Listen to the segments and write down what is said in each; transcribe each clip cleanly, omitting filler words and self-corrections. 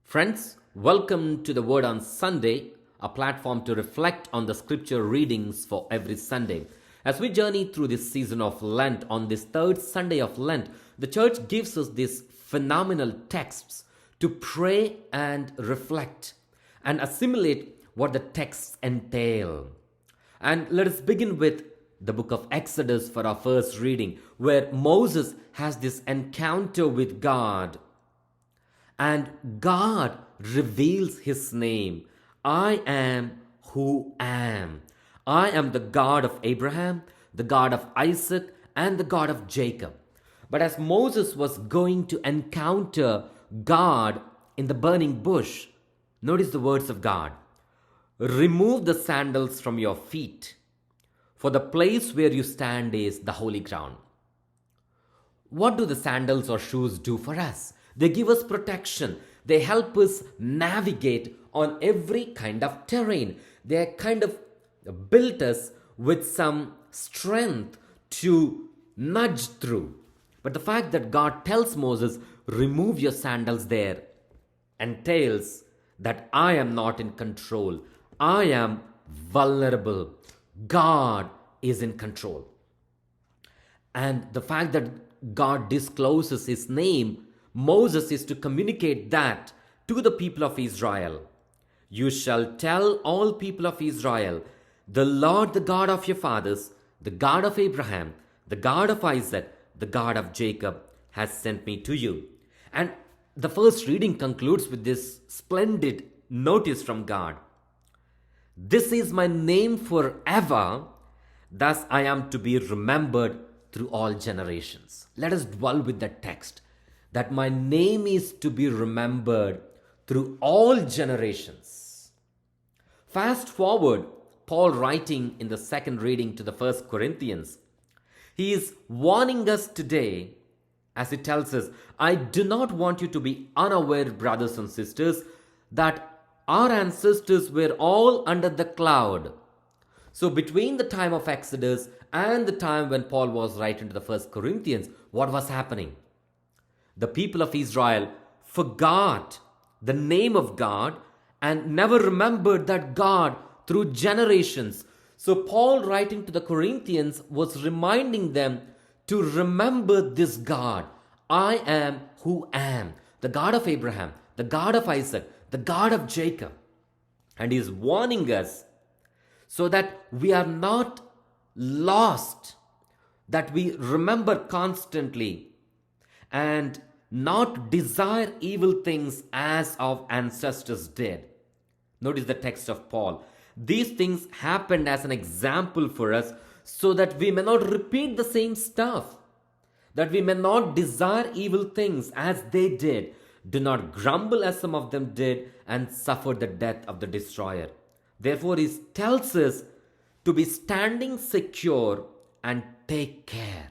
Friends, welcome to the Word on Sunday, a platform to reflect on the scripture readings for every Sunday. As we journey through this season of Lent, on this third Sunday of Lent, the church gives us these phenomenal texts to pray and reflect and assimilate what the texts entail. And let us begin with the book of Exodus for our first reading, where Moses has this encounter with God. And God reveals his name. I am who am. I am the God of Abraham, the God of Isaac, and the God of Jacob. But as Moses was going to encounter God in the burning bush, notice the words of God. Remove the sandals from your feet, for the place where you stand is the holy ground. What do the sandals or shoes do for us? They give us protection. They help us navigate on every kind of terrain. They kind of built us with some strength to nudge through. But the fact that God tells Moses, remove your sandals there, entails that I am not in control. I am vulnerable. God is in control. And the fact that God discloses his name, Moses is to communicate that to the people of Israel. You shall tell all people of Israel, the Lord, the God of your fathers, the God of Abraham, the God of Isaac, the God of Jacob, has sent me to you. And the first reading concludes with this splendid notice from God. This is my name forever, thus I am to be remembered through all generations. Let us dwell with that text, that my name is to be remembered through all generations. Fast forward, Paul writing in the second reading to the 1 Corinthians, he is warning us today as he tells us, I do not want you to be unaware, brothers and sisters, that our ancestors were all under the cloud. So between the time of Exodus and the time when Paul was writing to the 1 Corinthians, what was happening? The people of Israel forgot the name of God and never remembered that God through generations. So Paul, writing to the Corinthians, was reminding them to remember this God. I am who am, the God of Abraham, the God of Isaac, the God of Jacob. And he is warning us so that we are not lost, that we remember constantly and not desire evil things as our ancestors did. Notice the text of Paul. These things happened as an example for us so that we may not repeat the same stuff, that we may not desire evil things as they did. Do not grumble as some of them did and suffer the death of the destroyer. Therefore, he tells us to be standing secure and take care.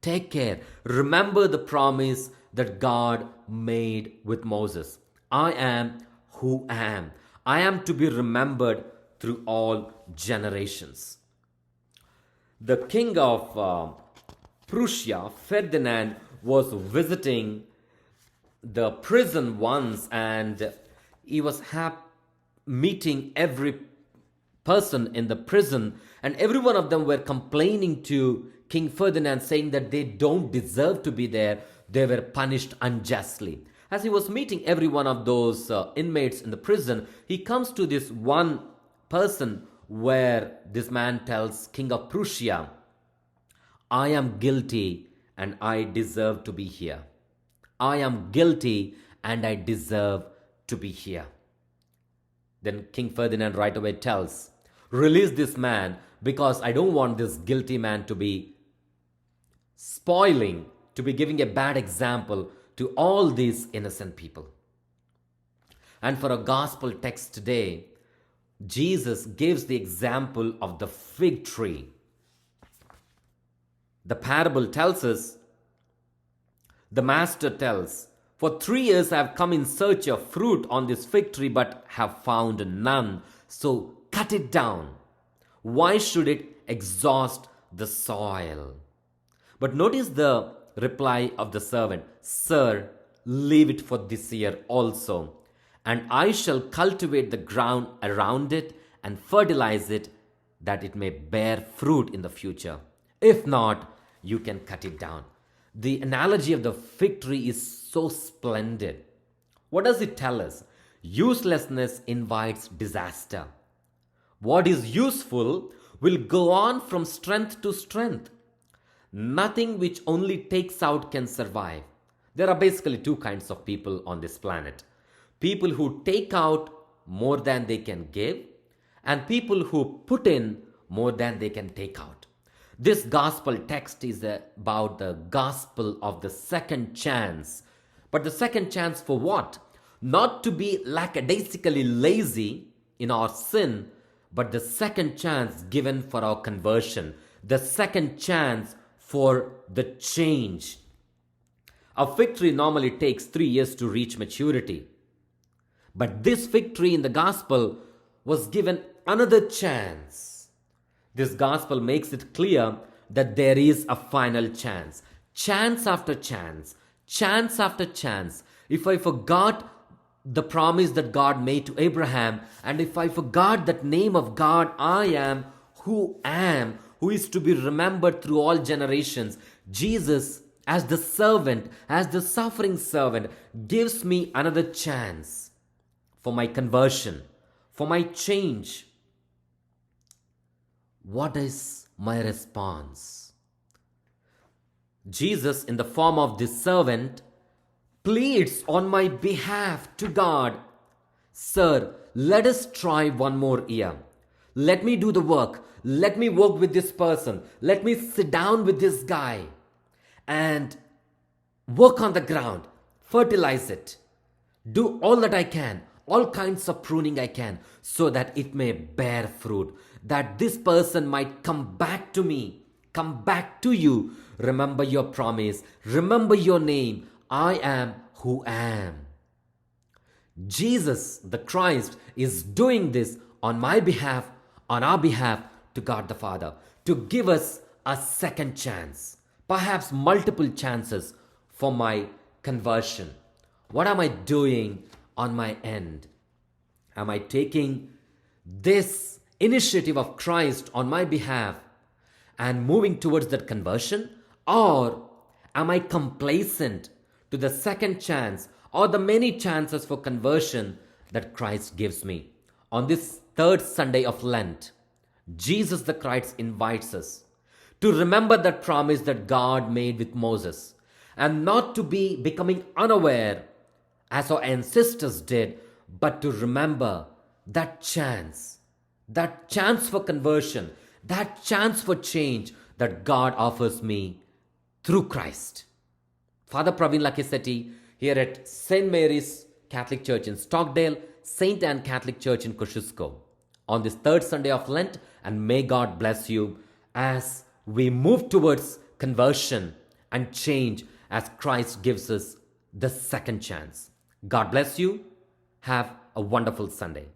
Take care. Remember the promise that God made with Moses. I am who am. I am to be remembered through all generations. The king of Prussia, Ferdinand, was visiting the prison once, and he was meeting every person in the prison, and every one of them were complaining to King Ferdinand, saying that they don't deserve to be there. They were punished unjustly. As he was meeting every one of those inmates in the prison, he comes to this one person where this man tells King of Prussia, I am guilty and I deserve to be here. I am guilty and I deserve to be here. Then King Ferdinand right away tells, release this man, because I don't want this guilty man to be spoiling, to be giving a bad example to all these innocent people. And for a gospel text today, Jesus gives the example of the fig tree. The parable tells us, the master tells, for 3 years I have come in search of fruit on this fig tree, but have found none. So cut it down. Why should it exhaust the soil? But notice the reply of the servant, Sir, leave it for this year also. And I shall cultivate the ground around it and fertilize it that it may bear fruit in the future. If not, you can cut it down. The analogy of the fig tree is so splendid. What does it tell us? Uselessness invites disaster. What is useful will go on from strength to strength. Nothing which only takes out can survive. There are basically two kinds of people on this planet: people who take out more than they can give, and people who put in more than they can take out. This gospel text is about the gospel of the second chance. But the second chance for what? Not to be lackadaisically lazy in our sin, but the second chance given for our conversion, the second chance for the change. A fig tree normally takes 3 years to reach maturity. But this fig tree in the gospel was given another chance. This gospel makes it clear that there is a final chance. Chance after chance. Chance after chance. If I forgot the promise that God made to Abraham, and if I forgot that name of God, I am, who is to be remembered through all generations, Jesus, as the servant, as the suffering servant, gives me another chance for my conversion, for my change. What is my response? Jesus, in the form of this servant, pleads on my behalf to God. Sir, let us try one more year. Let me do the work. Let me work with this person. Let me sit down with this guy and work on the ground, fertilize it, do all that I can, all kinds of pruning I can, so that it may bear fruit, that this person might come back to me, come back to you. Remember your promise, remember your name. I am who am. Jesus, the Christ, is doing this on my behalf, on our behalf, to God the Father, to give us a second chance, perhaps multiple chances for my conversion. What am I doing on my end? Am I taking this initiative of Christ on my behalf and moving towards that conversion? Or am I complacent to the second chance or the many chances for conversion that Christ gives me? On this third Sunday of Lent, Jesus the Christ invites us to remember that promise that God made with Moses, and not to be becoming unaware as our ancestors did, but to remember that chance for conversion, that chance for change that God offers me through Christ. Father Praveen Lakkisetti here at St. Mary's Catholic Church in Stockdale, St. Anne Catholic Church in Kosciuszko, on this third Sunday of Lent, and may God bless you as we move towards conversion and change as Christ gives us the second chance. God bless you. Have a wonderful Sunday.